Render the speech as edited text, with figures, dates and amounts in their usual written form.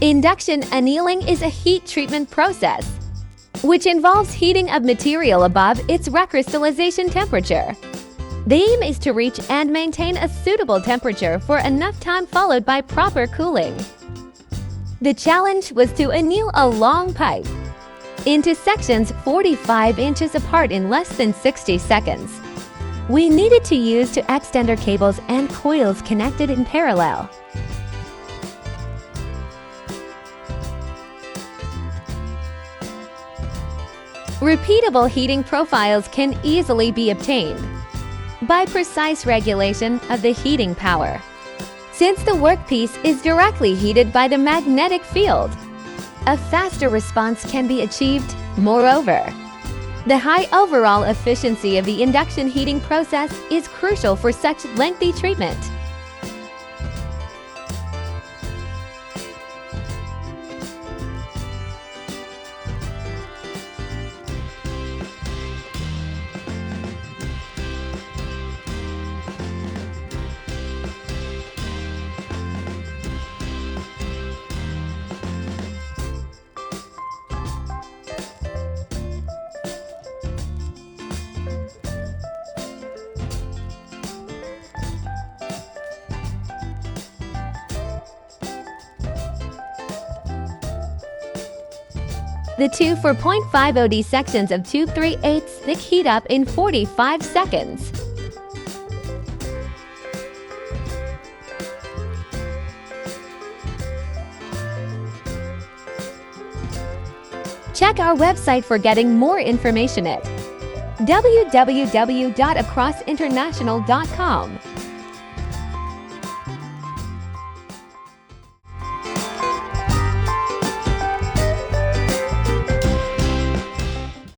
Induction annealing is a heat treatment process, which involves heating of material above its recrystallization temperature. The aim is to reach and maintain a suitable temperature for enough time followed by proper cooling. The challenge was to anneal a long pipe into sections 45 inches apart in less than 60 seconds. We needed to use two extender cables and coils connected in parallel. Repeatable heating profiles can easily be obtained by precise regulation of the heating power. Since the workpiece is directly heated by the magnetic field, a faster response can be achieved. Moreover, the high overall efficiency of the induction heating process is crucial for such lengthy treatment. The two 4.50D sections of 2 3/8 thick heat up in 45 seconds. Check our website for getting more information at www.acrossinternational.com.